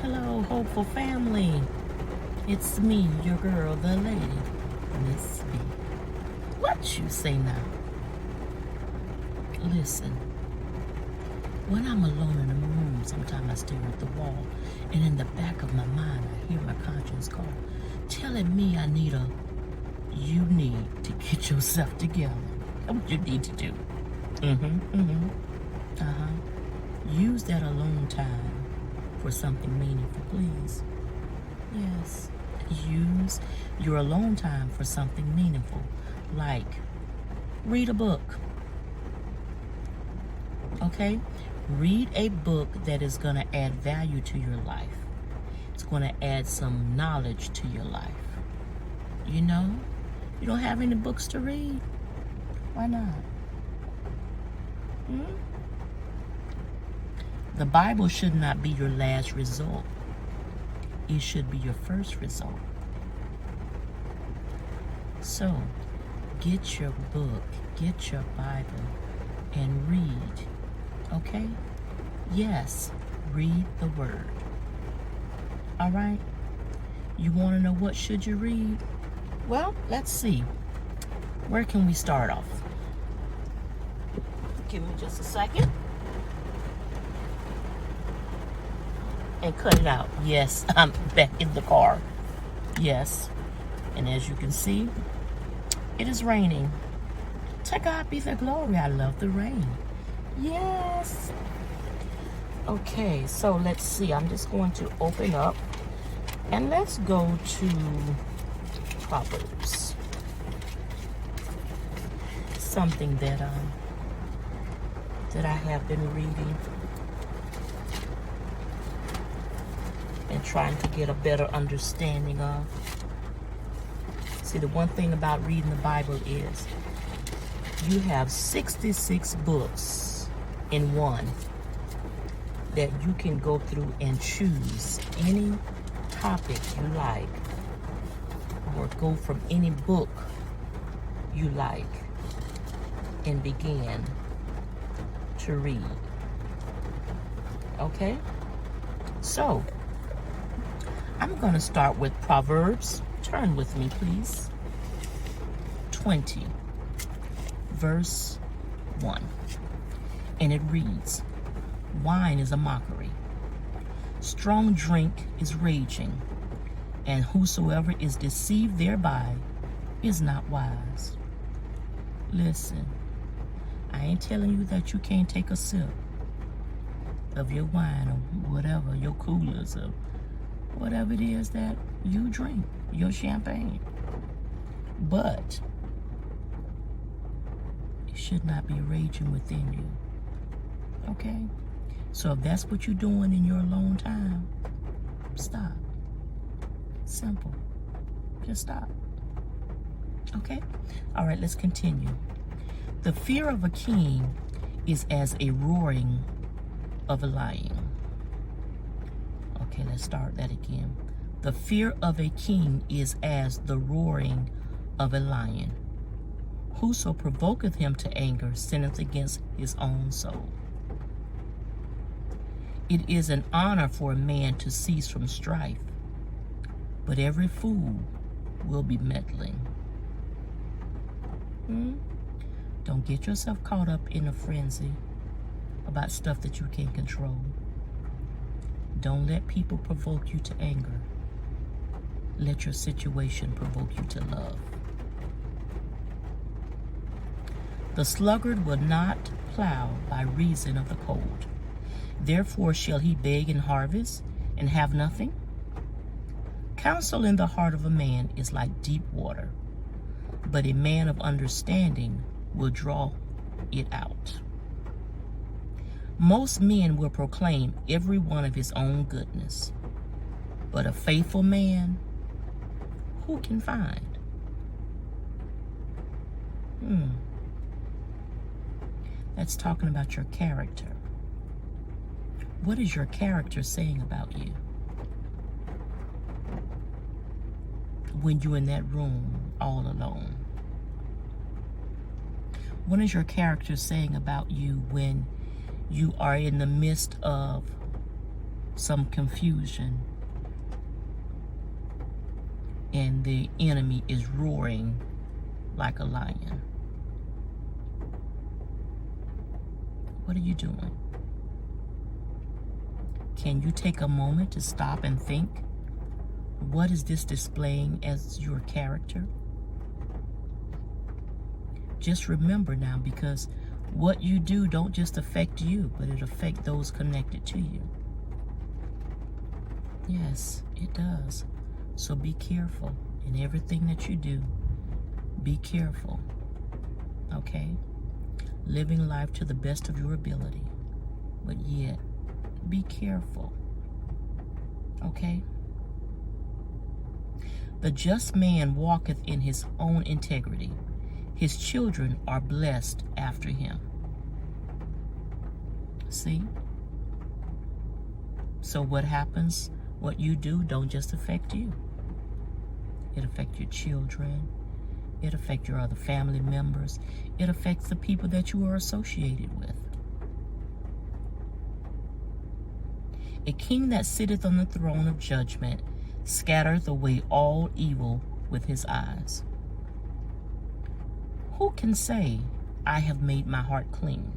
Hello, hopeful family. It's me, your girl, the lady, Miss B. What you say now? Listen, when I'm alone in a room, sometimes I stare at the wall, and in the back of my mind, I hear my conscience call, telling me you need to get yourself together. That's what you need to do. Use that alone time for something meaningful, please. Yes. Use your alone time for something meaningful, like read a book. Okay? Read a book that is going to add value to your life. It's going to add some knowledge to your life. You know? You don't have any books to read? Why not? The Bible should not be your last resort. It should be your first result. So, get your book, get your Bible, and read. Okay? Yes, read the Word. All right? You want to know what should you read? Well, let's see. Where can we start off? Give me just a second. And cut it out. Yes, I'm back in the car. Yes. And as you can see, it is raining. To God be the glory. I love the rain. Yes. Okay, so let's see. I'm just going to open up and let's go to Proverbs. Something that I have been reading and trying to get a better understanding of. See, the one thing about reading the Bible is you have 66 books in one that you can go through and choose any topic you like or go from any book you like and begin to read. Okay? So, I'm going to start with Proverbs. Turn with me, please. 20, verse 1. And it reads, wine is a mockery. Strong drink is raging, and whosoever is deceived thereby is not wise. Listen, I ain't telling you that you can't take a sip of your wine or whatever, your coolers or whatever it is that you drink, your champagne. But it should not be raging within you. Okay? So if that's what you're doing in your alone time, stop. Simple. Just stop. Okay? All right, let's continue. The fear of a king is as a roaring of a lion. Okay, let's start that again. The fear of a king is as the roaring of a lion. Whoso provoketh him to anger sinneth against his own soul. It is an honor for a man to cease from strife, but every fool will be meddling. Don't get yourself caught up in a frenzy about stuff that you can't control. Don't let people provoke you to anger. Let your situation provoke you to love. The sluggard will not plow by reason of the cold. Therefore shall he beg in harvest and have nothing. Counsel in the heart of a man is like deep water, but a man of understanding will draw it out. Most men will proclaim every one of his own goodness, but a faithful man, who can find? That's talking about your character. What is your character saying about you? When you're in that room all alone. What is your character saying about you when you are in the midst of some confusion, and the enemy is roaring like a lion. What are you doing? Can you take a moment to stop and think, what is this displaying as your character? Just remember now, because what you do don't just affect you, but it affects those connected to you. Yes, it does. So be careful in everything that you do. Be careful, okay? Living life to the best of your ability, but yet be careful, okay? The just man walketh in his own integrity. His children are blessed after him. See? So what happens, what you do don't just affect you. It affects your children. It affects your other family members. It affects the people that you are associated with. A king that sitteth on the throne of judgment scattereth away all evil with his eyes. Who can say, I have made my heart clean?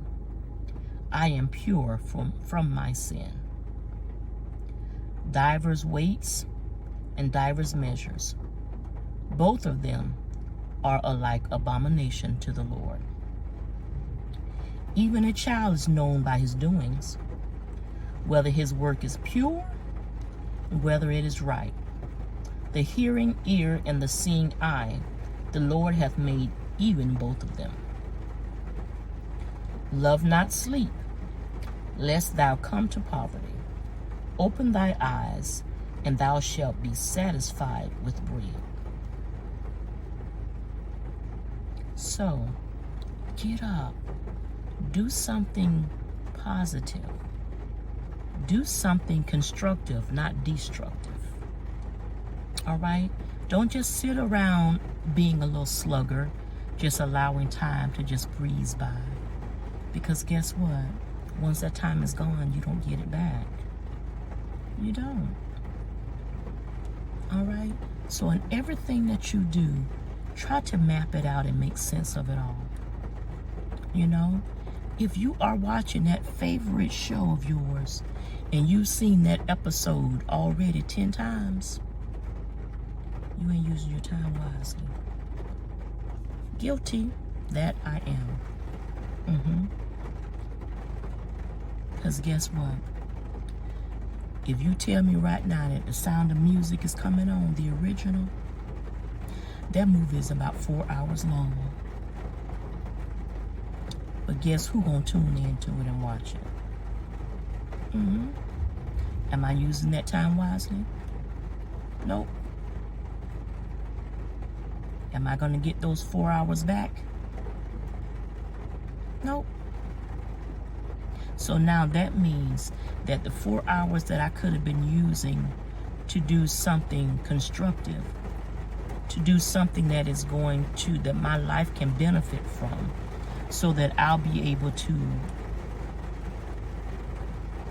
I am pure from my sin. Divers weights and divers measures, both of them are alike abomination to the Lord. Even a child is known by his doings, whether his work is pure, whether it is right. The hearing ear and the seeing eye, the Lord hath made even both of them. Love not sleep, lest thou come to poverty. Open thy eyes, and thou shalt be satisfied with bread. So, get up. Do something positive. Do something constructive, not destructive. All right? Don't just sit around being a little slugger, just allowing time to just breeze by. Because guess what? Once that time is gone, you don't get it back. You don't. All right? So in everything that you do, try to map it out and make sense of it all. You know? If you are watching that favorite show of yours and you've seen that episode already 10 times, you ain't using your time wisely. Guilty, that I am. Because guess what? If you tell me right now that The Sound of Music is coming on, the original, that movie is about 4 hours long. But guess who gonna tune into it and watch it? Am I using that time wisely? Nope. Am I gonna get those 4 hours back? Nope. So now that means that the 4 hours that I could have been using to do something constructive, to do something that is going to, that my life can benefit from, so that I'll be able to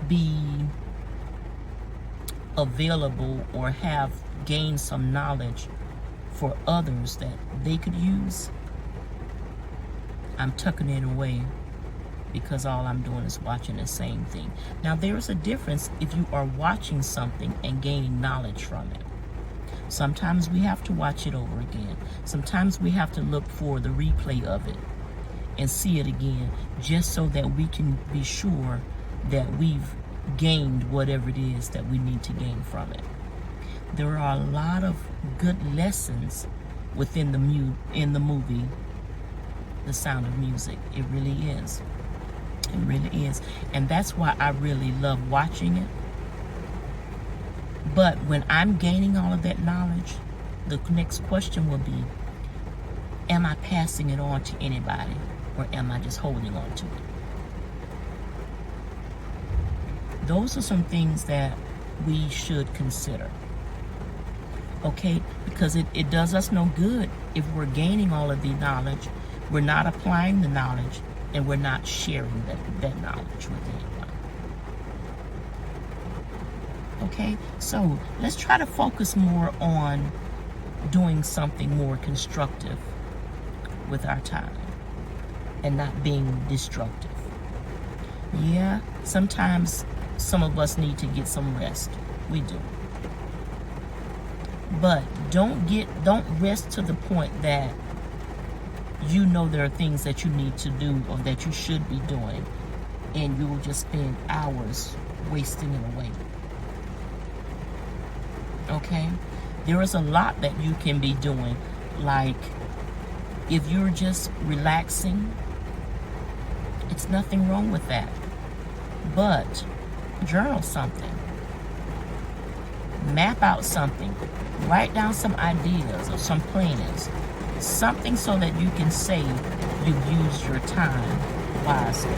be available or have gained some knowledge for others that they could use, I'm tucking it away because all I'm doing is watching the same thing. Now, there is a difference if you are watching something and gaining knowledge from it. Sometimes we have to watch it over again. Sometimes we have to look for the replay of it and see it again, just so that we can be sure that we've gained whatever it is that we need to gain from it. There are a lot of good lessons within in the movie, The Sound of Music. It really is. It really is. And that's why I really love watching it. But when I'm gaining all of that knowledge, the next question will be, am I passing it on to anybody, or am I just holding on to it? Those are some things that we should consider. Okay? Because it does us no good if we're gaining all of the knowledge, we're not applying the knowledge, and we're not sharing that knowledge with anyone. Okay, so let's try to focus more on doing something more constructive with our time and not being destructive. Yeah, sometimes some of us need to get some rest. We do. But don't rest to the point that you know there are things that you need to do or that you should be doing, and you will just spend hours wasting it away. Okay? There is a lot that you can be doing. Like, if you're just relaxing, it's nothing wrong with that. But journal something. Map out something. Write down some ideas or some plans. Something so that you can say you've used your time wisely.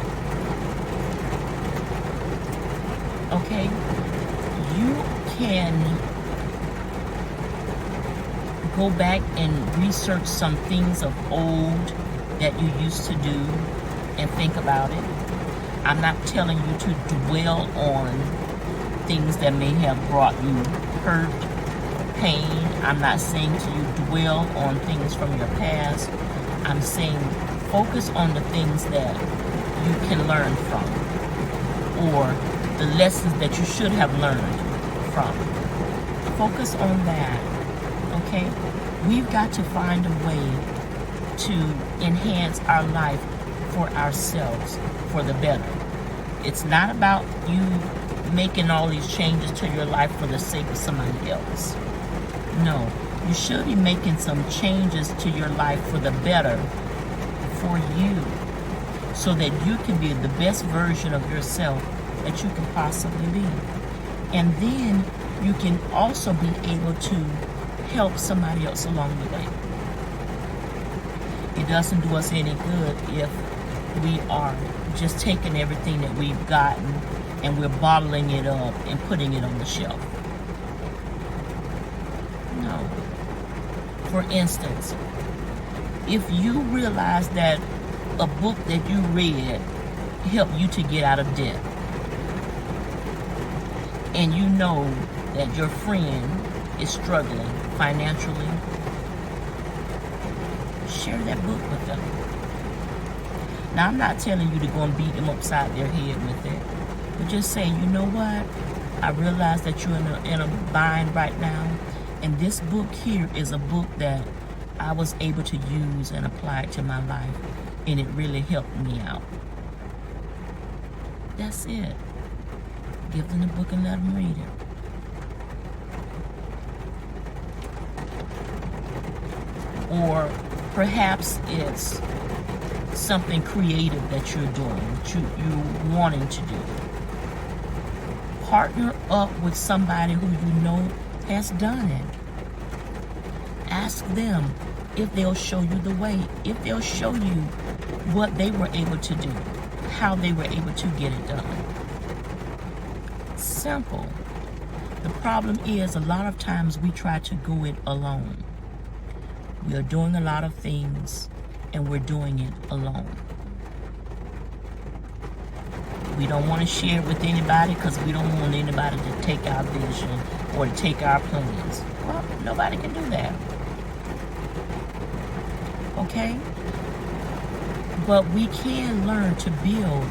Okay? You can go back and research some things of old that you used to do and think about it. I'm not telling you to dwell on things that may have brought you hurt, pain. I'm not saying to you dwell on things from your past. I'm saying focus on the things that you can learn from, or the lessons that you should have learned from. Focus on that, okay? We've got to find a way to enhance our life for ourselves, for the better. It's not about you making all these changes to your life for the sake of somebody else. No, you should be making some changes to your life for the better for you, so that you can be the best version of yourself that you can possibly be. And then you can also be able to help somebody else along the way. It doesn't do us any good if we are just taking everything that we've gotten and we're bottling it up and putting it on the shelf. No. For instance, if you realize that a book that you read helped you to get out of debt, and you know that your friend is struggling financially, share that book with them. Now, I'm not telling you to go and beat them upside their head with it, but just say, you know what? I realize that you're in a bind right now, and this book here is a book that I was able to use and apply it to my life, and it really helped me out. That's it. Give them the book and let them read it. Or perhaps it's something creative that you're doing, that you're wanting to do. Partner up with somebody who you know has done it. Ask them if they'll show you the way, if they'll show you what they were able to do, how they were able to get it done. Simple. The problem is, a lot of times we try to go it alone. We are doing a lot of things and we're doing it alone. We don't want to share it with anybody because we don't want anybody to take our vision or to take our plans. Well, nobody can do that. Okay? But we can learn to build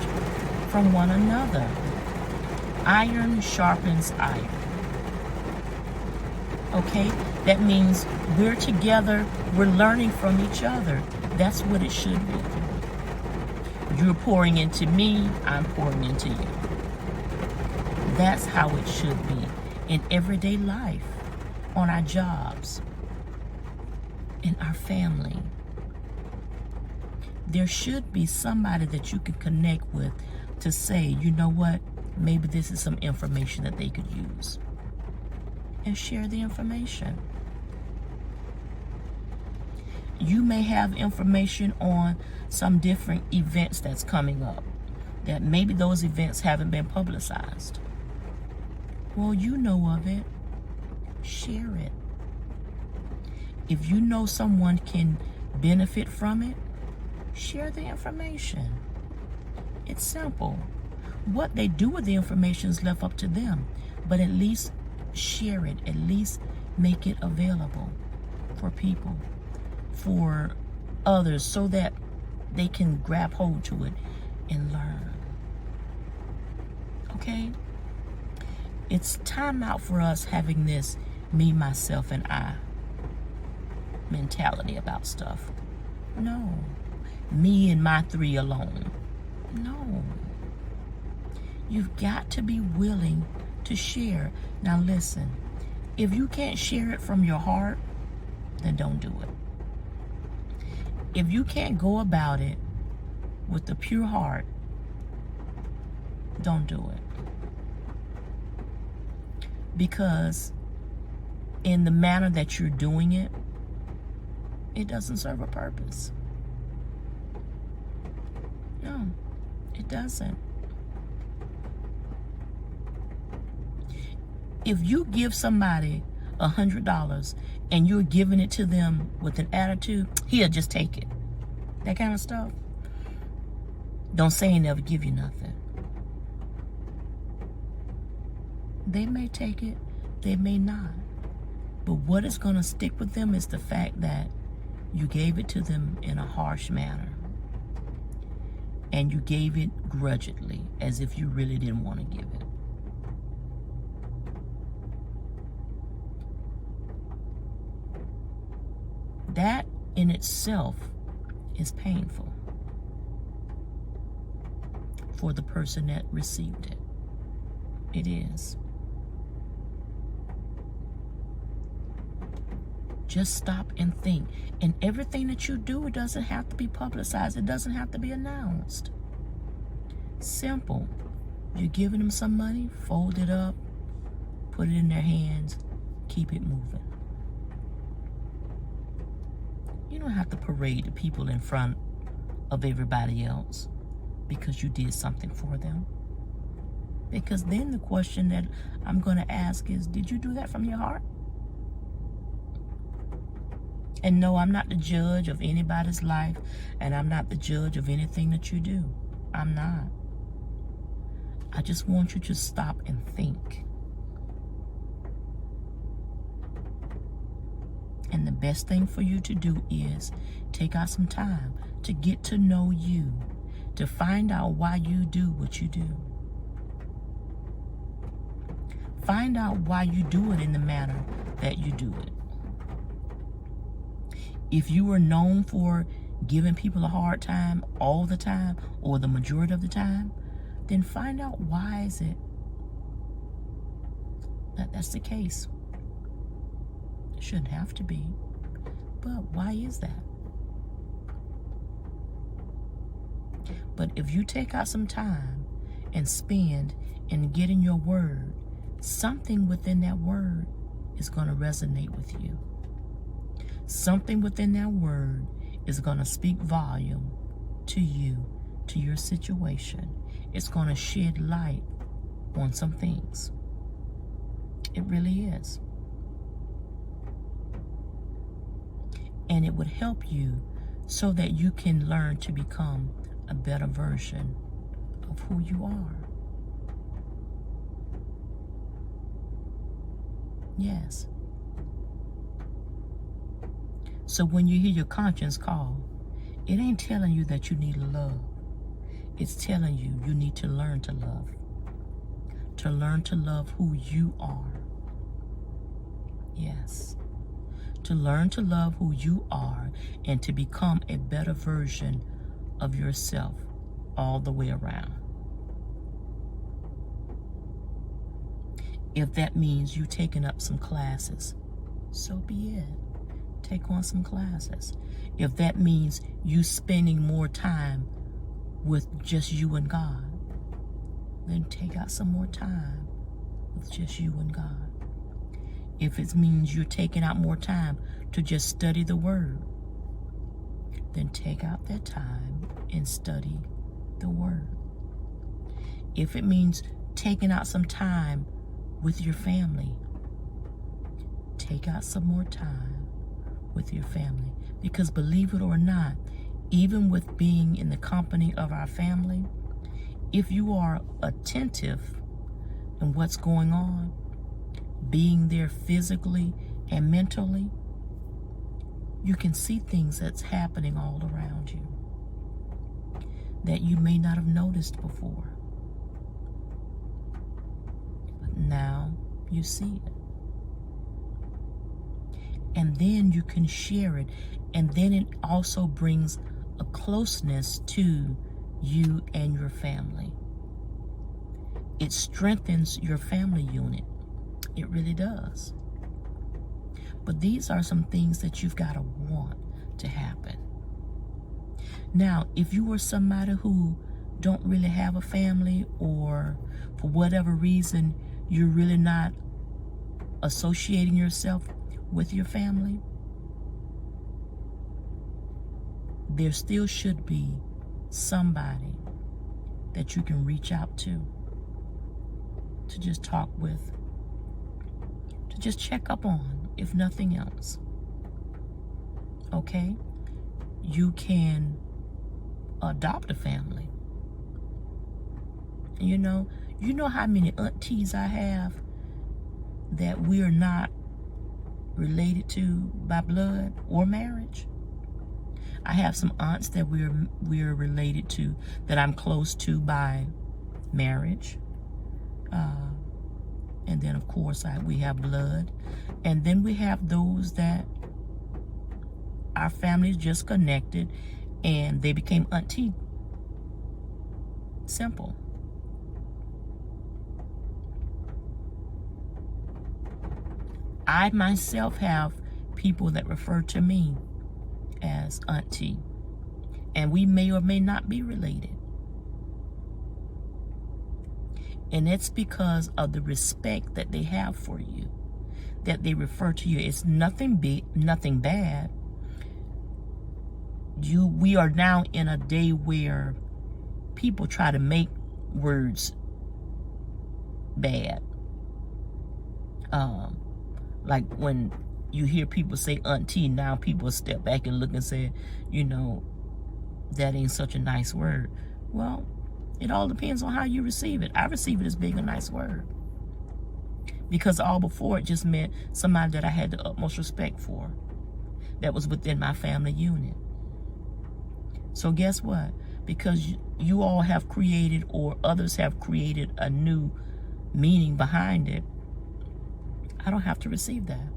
from one another. Iron sharpens iron. Okay? That means we're together, we're learning from each other. That's what it should be. You're pouring into me, I'm pouring into you. That's how it should be in everyday life, on our jobs, in our family. There should be somebody that you can connect with to say, you know what, maybe this is some information that they could use. And share the information. You may have information on some different events that's coming up, that maybe those events haven't been publicized. Well, you know of it. Share it. If you know someone can benefit from it, share the information. It's simple. What they do with the information is left up to them. But at least share it. At least make it available for people, for others, so that they can grab hold to it and learn. Okay? It's time out for us having this me, myself, and I mentality about stuff. No. Me and my three alone. No. You've got to be willing to share. Now listen, if you can't share it from your heart, then don't do it. If you can't go about it with a pure heart, don't do it. Because in the manner that you're doing it, it doesn't serve a purpose. No, it doesn't. If you give somebody $100 and you're giving it to them with an attitude, he'll just take it. That kind of stuff. Don't say he never give you nothing. They may take it, they may not. But what is going to stick with them is the fact that you gave it to them in a harsh manner. And you gave it grudgingly, as if you really didn't want to give it. That in itself is painful for the person that received it. It is. Just stop and think. And everything that you do, it doesn't have to be publicized. It doesn't have to be announced. Simple. You're giving them some money, fold it up, put it in their hands, keep it moving. You don't have to parade the people in front of everybody else because you did something for them. Because then the question that I'm going to ask is, did you do that from your heart? And no, I'm not the judge of anybody's life, and I'm not the judge of anything that you do. I'm not. I just want you to stop and think. And the best thing for you to do is take out some time to get to know you, to find out why you do what you do. Find out why you do it in the manner that you do it. If you were known for giving people a hard time all the time or the majority of the time, then find out why is it that that's the case. It shouldn't have to be, but why is that? But if you take out some time and spend and get in your word, something within that word is going to resonate with you. Something within that word is going to speak volume to you, to your situation. It's going to shed light on some things. It really is. And it would help you so that you can learn to become a better version of who you are. Yes. So when you hear your conscience call, it ain't telling you that you need love. It's telling you you need to learn to love. To learn to love who you are. Yes. To learn to love who you are and to become a better version of yourself all the way around. If that means you taking up some classes, so be it. Take on some classes. If that means you spending more time with just you and God, then take out some more time with just you and God. If it means you're taking out more time to just study the Word, then take out that time and study the Word. If it means taking out some time with your family, take out some more time with your family. Because believe it or not, even with being in the company of our family, if you are attentive in what's going on, being there physically and mentally, you can see things that's happening all around you that you may not have noticed before. But now you see it. And then you can share it. And then it also brings a closeness to you and your family. It strengthens your family unit. It really does. But these are some things that you've got to want to happen. Now, if you are somebody who don't really have a family, or for whatever reason, you're really not associating yourself with your family, there still should be somebody that you can reach out to just talk with, to just check up on, if nothing else. Okay? You can adopt a family. You know how many aunties I have that we are not related to by blood or marriage. I have some aunts that we're related to, that I'm close to by marriage. And then, of course, we have blood. And then we have those that our families just connected and they became auntie. Simple. I myself have people that refer to me as auntie, and we may or may not be related. And it's because of the respect that they have for you, that they refer to you. It's nothing big, nothing bad. We are now in a day where people try to make words bad. Like when you hear people say auntie, now people step back and look and say, that ain't such a nice word. Well, it all depends on how you receive it. I receive it as being a nice word, because all before it just meant somebody that I had the utmost respect for, that was within my family unit. So guess what? Because you all have created, or others have created, a new meaning behind it, I don't have to receive that.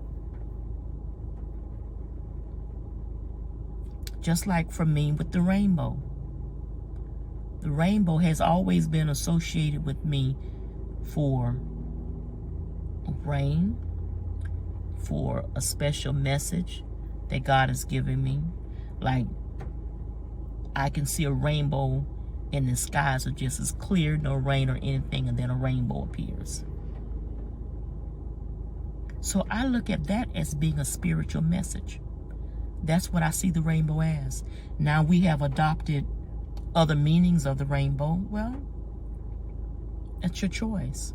Just like for me with the rainbow. The rainbow has always been associated with me for rain, for a special message that God has given me. Like, I can see a rainbow in the skies, are just as clear, no rain or anything, and then a rainbow appears. So I look at that as being a spiritual message. That's what I see the rainbow as. Now we have adopted other meanings of the rainbow. Well, that's your choice.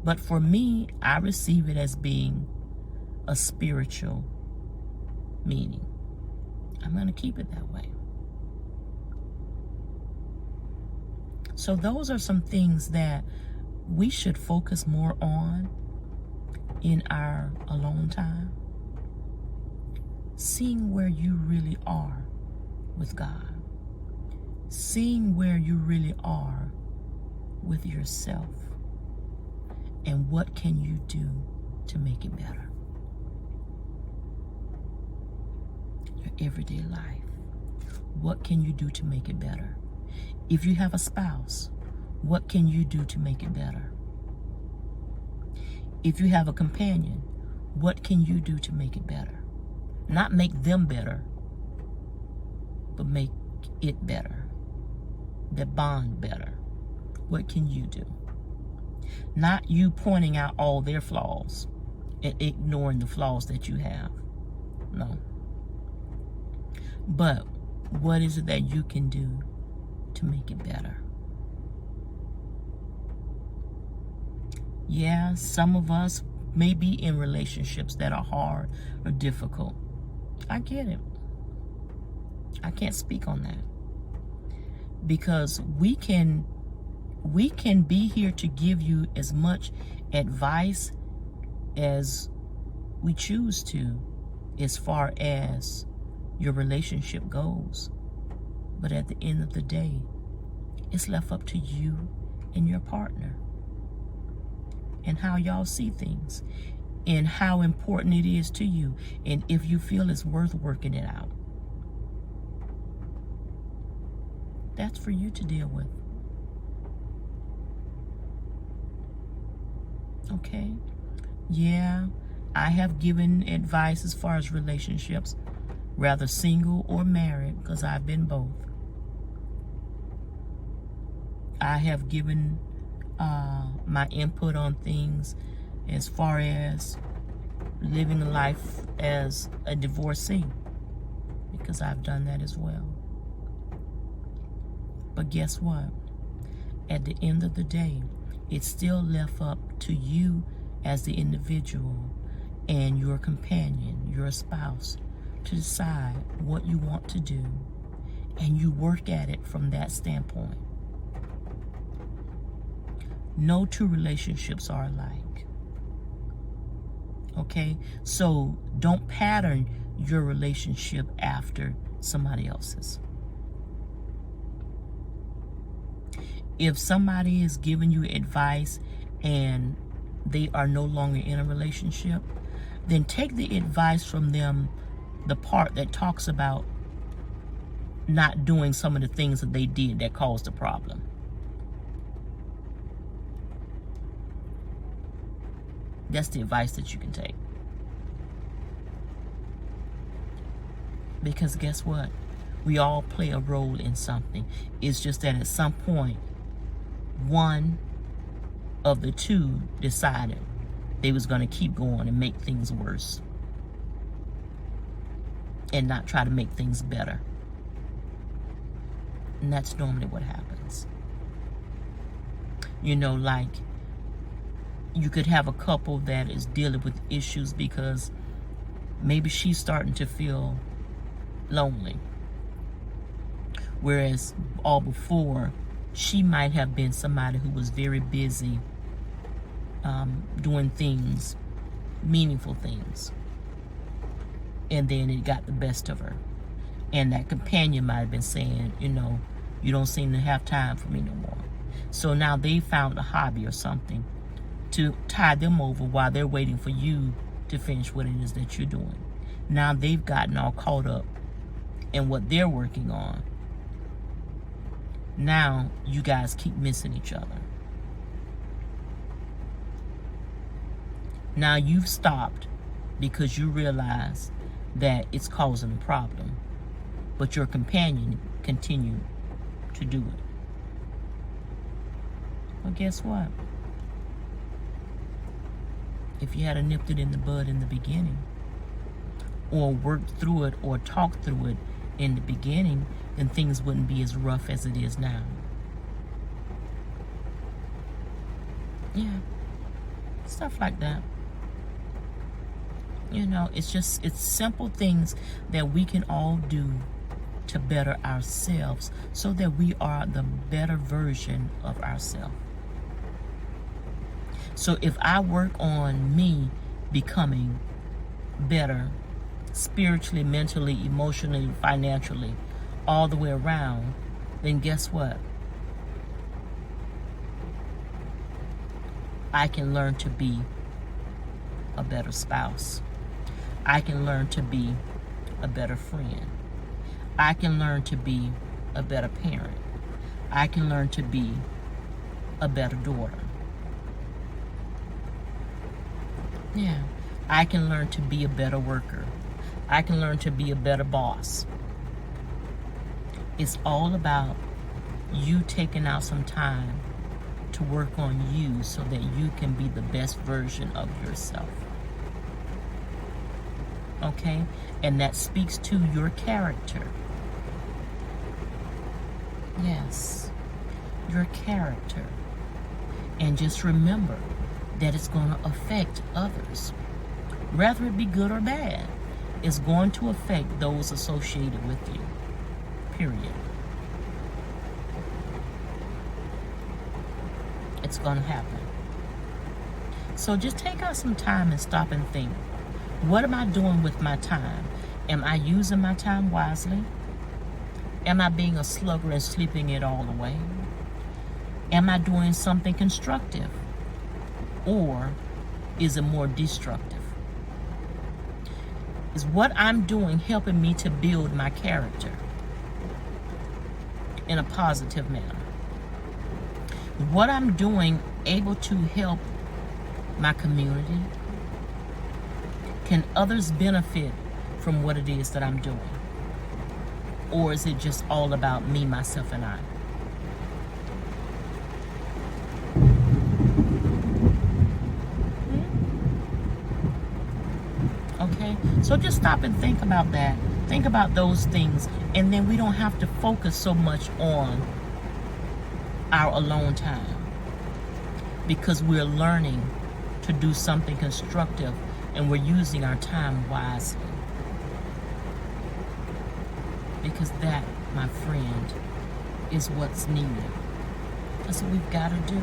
But for me, I receive it as being a spiritual meaning. I'm going to keep it that way. So those are some things that we should focus more on in our alone time. Seeing where you really are with God. Seeing where you really are with yourself. And what can you do to make it better? Your everyday life. What can you do to make it better? If you have a spouse, what can you do to make it better? If you have a companion, what can you do to make it better? Not make them better, but make it better. The bond better. What can you do? Not you pointing out all their flaws and ignoring the flaws that you have. No. But what is it that you can do to make it better? Yeah, some of us may be in relationships that are hard or difficult. I get it. I can't speak on that. because we can be here to give you as much advice as we choose to, as far as your relationship goes. But at the end of the day, it's left up to you and your partner, and how y'all see things, and how important it is to you, and if you feel it's worth working it out. That's for you to deal with. Okay? Yeah, I have given advice as far as relationships, rather single or married, because I've been both. I have given my input on things as far as living a life as a divorcee, because I've done that as well. But guess what? At the end of the day, it's still left up to you as the individual and your companion, your spouse, to decide what you want to do, and you work at it from that standpoint. No two relationships are alike. Okay? So don't pattern your relationship after somebody else's. If somebody is giving you advice and they are no longer in a relationship, then take the advice from them, the part that talks about not doing some of the things that they did that caused the problem. That's the advice that you can take. Because guess what? We all play a role in something. It's just that at some point, one of the two decided they was going to keep going and make things worse, and not try to make things better. And that's normally what happens. You know, like, you could have a couple that is dealing with issues because maybe she's starting to feel lonely, whereas all before, she might have been somebody who was very busy doing things, meaningful things, and then it got the best of her, and that companion might have been saying, you know, you don't seem to have time for me no more. So now they found a hobby or something to tie them over while they're waiting for you to finish what it is that you're doing. Now they've gotten all caught up in what they're working on. Now you guys keep missing each other. Now you've stopped because you realize that it's causing a problem, but your companion continued to do it. Well, guess what? If you had nipped it in the bud in the beginning, or worked through it, or talked through it in the beginning, then things wouldn't be as rough as it is now. Yeah, stuff like that. You know, it's simple things that we can all do to better ourselves so that we are the better version of ourselves. So if I work on me becoming better spiritually, mentally, emotionally, financially, all the way around, then guess what? I can learn to be a better spouse. I can learn to be a better friend. I can learn to be a better parent. I can learn to be a better daughter. Yeah, I can learn to be a better worker. I can learn to be a better boss. It's all about you taking out some time to work on you so that you can be the best version of yourself. Okay? And that speaks to your character. Yes, your character. And just remember that it's going to affect others. Whether it be good or bad, it's going to affect those associated with you. Period. it's going to happen. So just take out some time and stop and think. What am I doing with my time? Am I using my time wisely? Am I being a slugger and sleeping it all away? Am I doing something constructive? Or is it more destructive? Is what I'm doing helping me to build my character in a positive manner? What I'm doing able to help my community? Can others benefit from what it is that I'm doing? Or is it just all about me, myself, and I? Okay, so just stop and think about that. Think about those things, and then we don't have to focus so much on our alone time, because we're learning to do something constructive and we're using our time wisely. Because that, my friend, is what's needed. That's what we've got to do.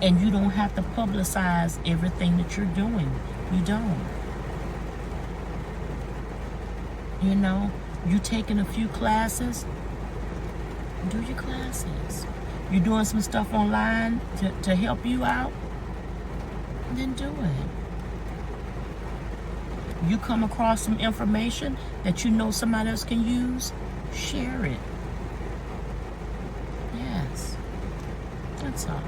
And you don't have to publicize everything that you're doing. You don't. You know, you taking a few classes, do your classes. You're doing some stuff online to help you out, then do it. You come across some information that you know somebody else can use, share it. Yes, that's all.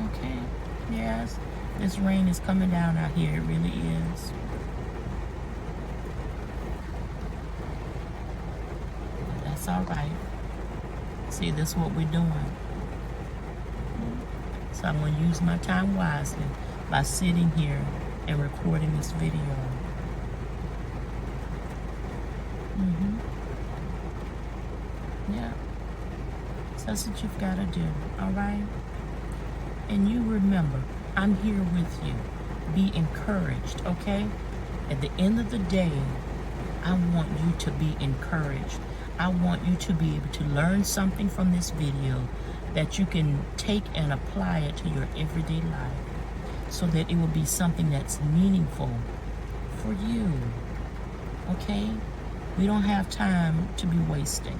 Okay, yes, this rain is coming down out here, it really is. That's all right. See, this is what we're doing. So I'm going to use my time wisely by sitting here and recording this video. Yeah. So that's what you've got to do, all right? And you remember, I'm here with you. Be encouraged, okay? At the end of the day, I want you to be encouraged. I want you to be able to learn something from this video that you can take and apply it to your everyday life, so that it will be something that's meaningful for you. Okay? We don't have time to be wasting.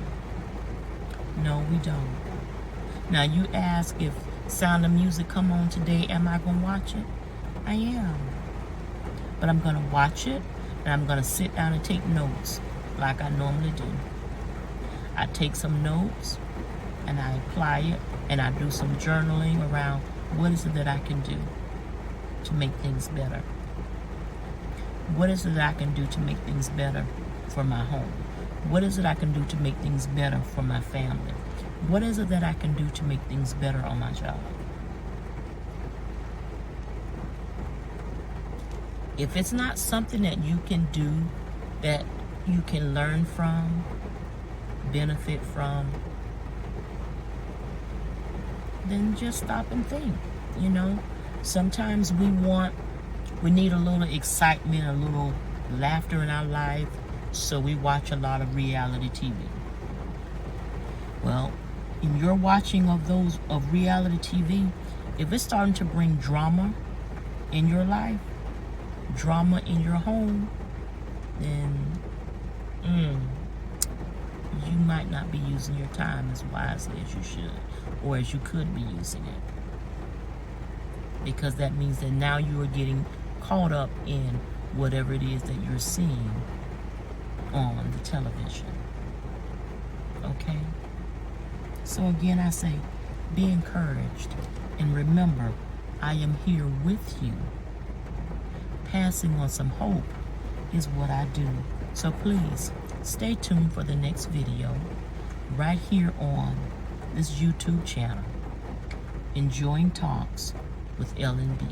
No, we don't. Now you ask, if Sound of Music come on today, am I going to watch it? I am. But I'm going to watch it, and I'm going to sit down and take notes like I normally do. I take some notes and I apply it, and I do some journaling around what is it that I can do to make things better. What is it that I can do to make things better for my home? What is it I can do to make things better for my family? What is it that I can do to make things better on my job? If it's not something that you can do, that you can learn from, benefit from, then just stop and think. You know, sometimes we need a little excitement, a little laughter in our life, so we watch a lot of reality TV. Well, in your watching of reality TV, if it's starting to bring drama in your life, drama in your home, then you might not be using your time as wisely as you should, or as you could be using it. Because that means that now you are getting caught up in whatever it is that you're seeing on the television. Okay? So again, I say, be encouraged. And remember, I am here with you. Passing on some hope is what I do. So please, stay tuned for the next video right here on this YouTube channel, Enjoying Talks with Ellen B.